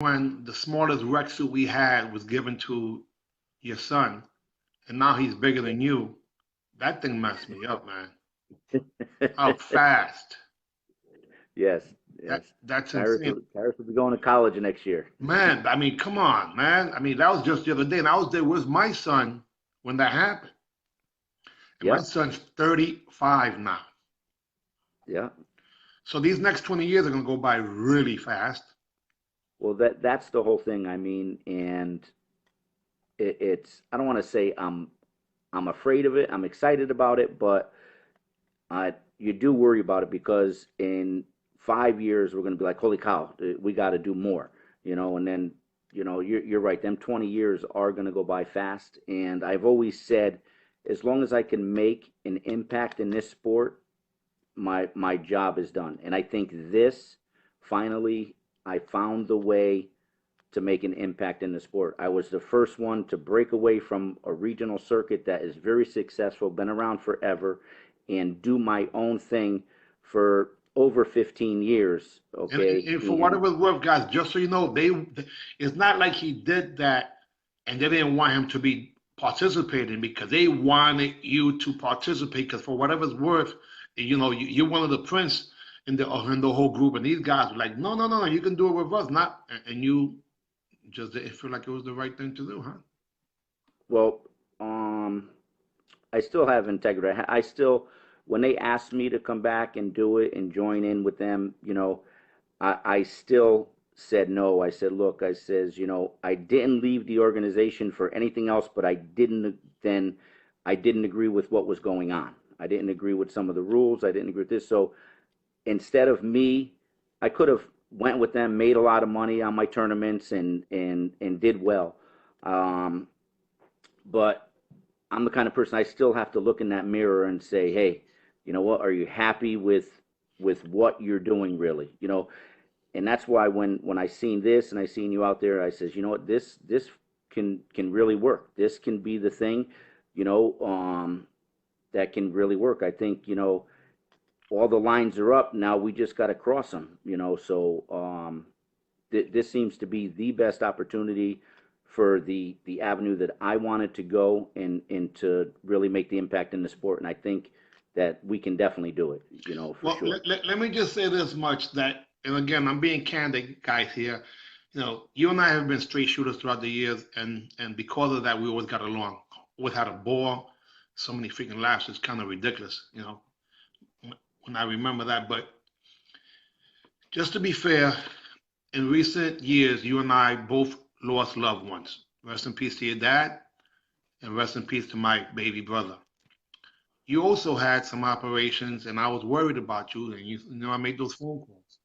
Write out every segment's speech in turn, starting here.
when the smallest rec suit we had was given to your son, and now he's bigger than you, that thing messed me up, man. How fast. Yes, That yes. that's insane. Paris will be going to college next year. Man, I mean, come on, man. I mean, that was just the other day, and I was there with my son when that happened. And my Yep, son's 35 now. yep. So these next 20 years are going to go by really fast. Well, that's the whole thing. I mean, and it's I don't want to say I'm afraid of it. I'm excited about it, but you do worry about it because in 5 years we're going to be like, holy cow, we got to do more, and then you're right. Them 20 years are going to go by fast, and I've always said, as long as I can make an impact in this sport, my job is done. And I think this finally I found the way to make an impact in the sport. I was the first one to break away from a regional circuit that is very successful, been around forever, and do my own thing for over 15 years. And, Okay. and for what it And was worth, guys, just so you know, it's not like he did that and they didn't want him to be participating because they wanted you to participate. Because for whatever it's worth, you're one of the prince in the whole group, and these guys were like, no, no, no, you can do it with us, not, and you just didn't feel like it was the right thing to do, huh? well, I still have integrity. I still, when they asked me to come back and do it and join in with them, I still said no. I said, look, I says, I didn't leave the organization for anything else, but I didn't agree with what was going on. I didn't agree with some of the rules. I didn't agree with this. So instead of me, I could have went with them, made a lot of money on my tournaments, and did well. Um, but I'm the kind of person I still have to look in that mirror and say, hey, you know what? Are you happy with what you're doing, really? And that's why when I seen this and I seen you out there, I says, you know what? This can really work. This can be the thing, you know, um, that can really work. I think all the lines are up now. We just got to cross them. So this seems to be the best opportunity for the avenue that I wanted to go and to really make the impact in the sport. And I think that we can definitely do it, for Well, sure. let me just say this much that, and again, I'm being candid, guys, here. You and I have been straight shooters throughout the years, and because of that, we always got along. Always had a ball, so many freaking laughs. It's kind of ridiculous, when I remember that. But just to be fair, in recent years, you and I both lost loved ones. Rest in peace to your dad, and rest in peace to my baby brother. You also had some operations, and I was worried about you, and I made those phone calls.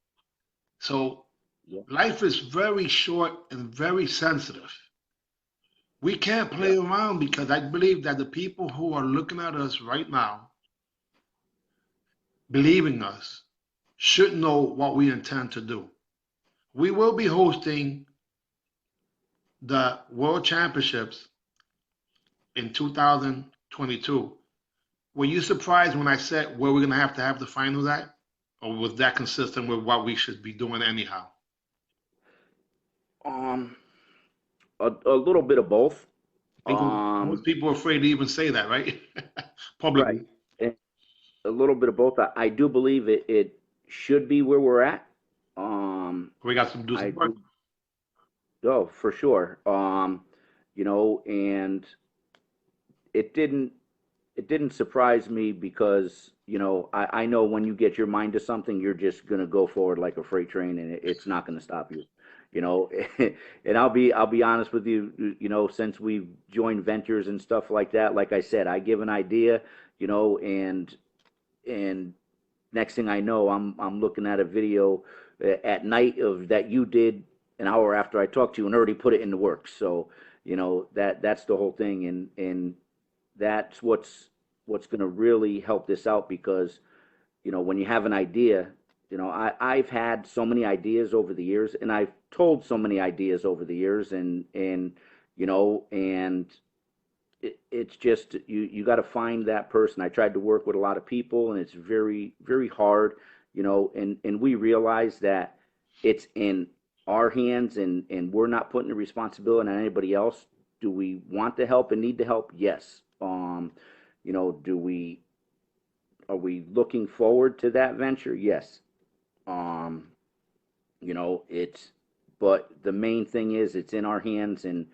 So Yep. life is very short and very sensitive. We can't play Yep. around because I believe that the people who are looking at us right now, believing us, should know what we intend to do. We will be hosting the World Championships in 2022. Were you surprised when I said where we're going to have the finals at? Or was that consistent with what we should be doing anyhow? Um, a little bit of both. Because most Um, people are afraid to even say that, right? right. Publicly. And a little bit of both. I do believe it should be where we're at. We got to do I some work. do. Oh, for sure. And it didn't it didn't surprise me because I know when you get your mind to something, you're just gonna go forward like a freight train, and it's not gonna stop you. You know, and I'll be honest with you. Since we've joined ventures and stuff like that, like I said, I give an idea, and next thing I know, I'm looking at a video at night of that you did an hour after I talked to you and already put it into work. So that's the whole thing, and that's what's going to really help this out because when you have an idea, I've had so many ideas over the years, and I've told so many ideas over the years, and it's just you got to find that person. I tried to work with a lot of people, and it's very very hard, and we realize that it's in our hands and we're not putting the responsibility on anybody else. Do we want the help and need the help? Yes. You know, are we looking forward to that venture? Yes. Um, you know, but the main thing is it's in our hands and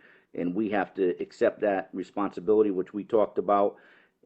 we have to accept that responsibility, which we talked about.